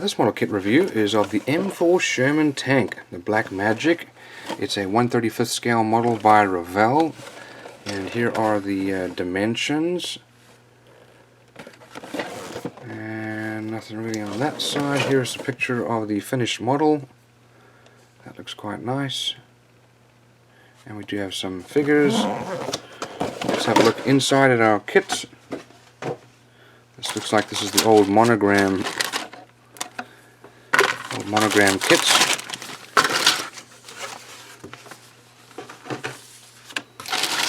This model kit review is of the M4 Sherman tank, the Black Magic. It's a 1/35th scale model by Revell, and here are the dimensions. And nothing really on that side. Here's a picture of the finished model. That looks quite nice. And we do have some figures. Let's have a look inside at our kit. This looks like this is the old monogram kits.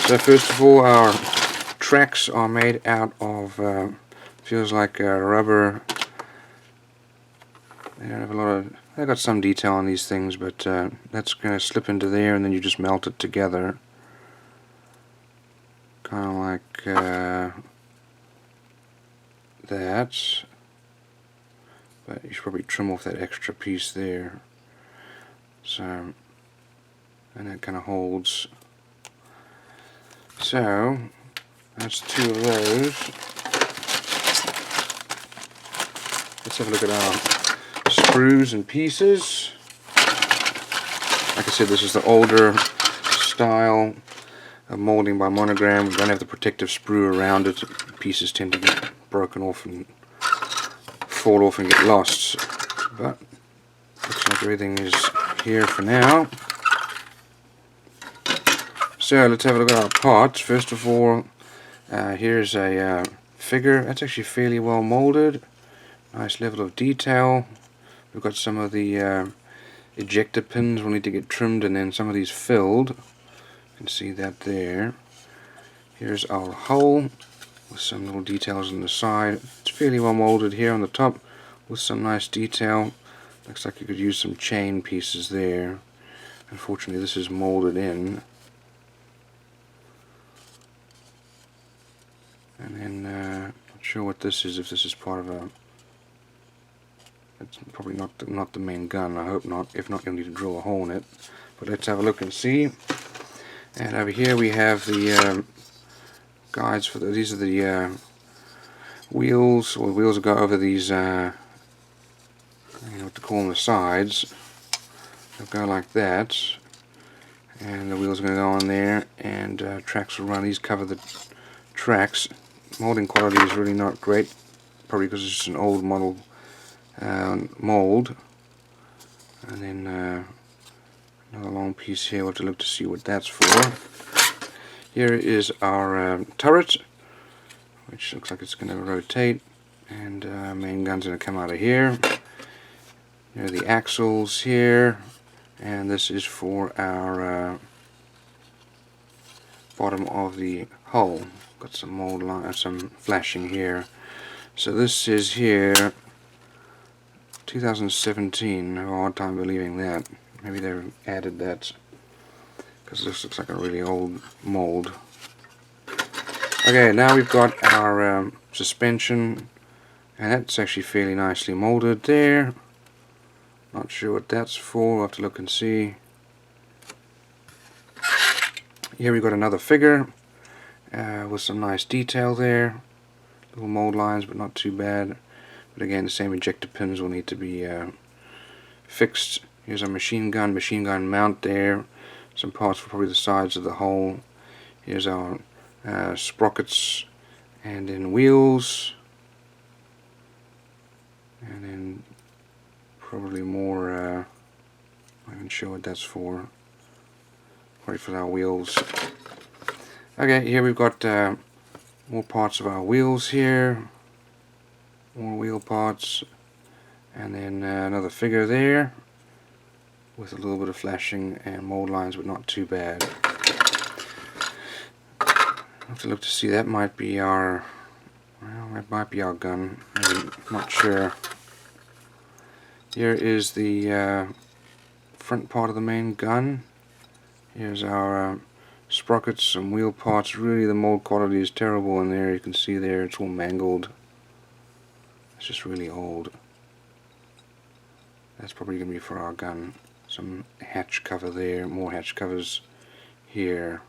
So first of all, our tracks are made out of feels like rubber. They don't have a lot of. They've got some detail on these things, but that's going to slip into there, and then you just melt it together, kind of like that. But you should probably trim off that extra piece there. So, and that kind of holds. So that's two of those. Let's have a look at our screws and pieces. Like I said, this is the older style of molding by monogram. We don't have the protective sprue around it. Pieces tend to get broken off and fall off and get lost. But looks like everything is here for now. So let's have a look at our parts. First of all, here's a figure. That's actually fairly well molded. Nice level of detail. We've got some of the ejector pins will need to get trimmed, and then some of these filled. You can see that there. Here's our hull with some little details on the side. It's fairly well molded here on the top with some nice detail. Looks like you could use some chain pieces there. Unfortunately, this is molded in. And then, not sure what this is, if this is part of a... It's probably not the main gun, I hope not. If not, you'll need to drill a hole in it. But let's have a look and see. And over here we have the guides for these are the wheels, or the wheels that go over these, I don't know what to call them, the sides. They'll go like that. And the wheels are going to go on there, and tracks will run. These cover the tracks. Molding quality is really not great, probably because it's just an old model mold. And then another long piece here. We'll have to look to see what that's for. Here is our turret, which looks like it's going to rotate, and main gun's going to come out of here. Here are the axles here, and this is for our bottom of the hull. Got some mold line, some flashing here. So this is here 2017. I have a hard time believing that. Maybe they added that because this looks like a really old mold. Okay, now we've got our suspension, and that's actually fairly nicely molded there. Not sure what that's for. We'll have to look and see. Here we've got another figure with some nice detail there. Little mold lines, but not too bad. But again, the same ejector pins will need to be fixed. Here's our machine gun mount there. Some parts for probably the sides of the hull. Here's our sprockets, and then wheels, and then probably more. I'm not even sure what that's for. Probably for our wheels. Okay, here we've got more parts of our wheels here. More wheel parts, and then another figure there with a little bit of flashing and mold lines, but not too bad. I'll have to look to see. That might be our, well, that might be our gun. I'm not sure. Here is the front part of the main gun. Here's our sprockets, some wheel parts. Really, the mold quality is terrible in there. You can see there, it's all mangled. It's just really old. That's probably going to be for our gun. Some hatch cover there, more hatch covers here.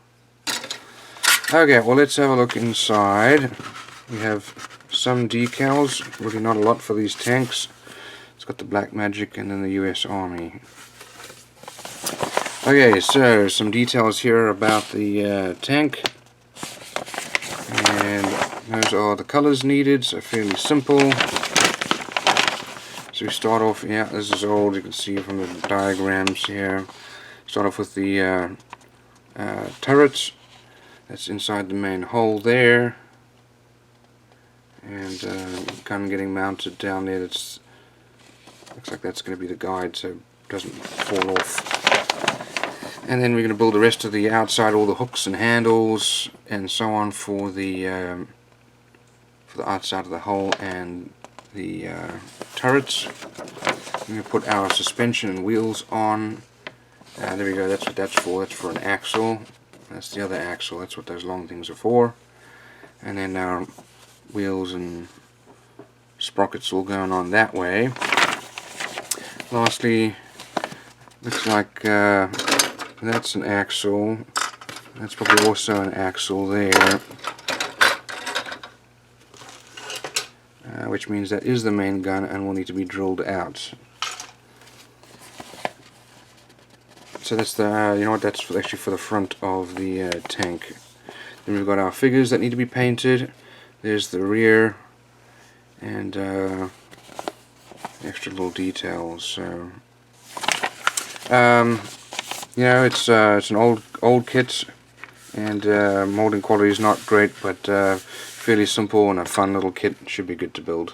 Okay, well, let's have a look inside. We have some decals, really not a lot for these tanks. It's got the Black Magic and then the US Army. Okay, so some details here about the tank, and those are the colors needed, so fairly simple. So we start off, yeah, this is old, you can see from the diagrams here. Start off with the turrets. That's inside the main hull there, and kind of getting mounted down there. That's looks like that's going to be the guide, so it doesn't fall off. And then we're going to build the rest of the outside, all the hooks and handles and so on for the outside of the hull and the turrets. We're going to put our suspension and wheels on. There we go, that's what that's for. That's for an axle. That's the other axle, that's what those long things are for. And then our wheels and sprockets all going on that way. Lastly, looks like that's an axle. That's probably also an axle there. Which means that is the main gun and will need to be drilled out. So that's the, you know what, that's actually for the front of the tank. Then we've got our figures that need to be painted. There's the rear and extra little details. So, you know, it's an old kit, and molding quality is not great, but fairly simple and a fun little kit. Should be good to build.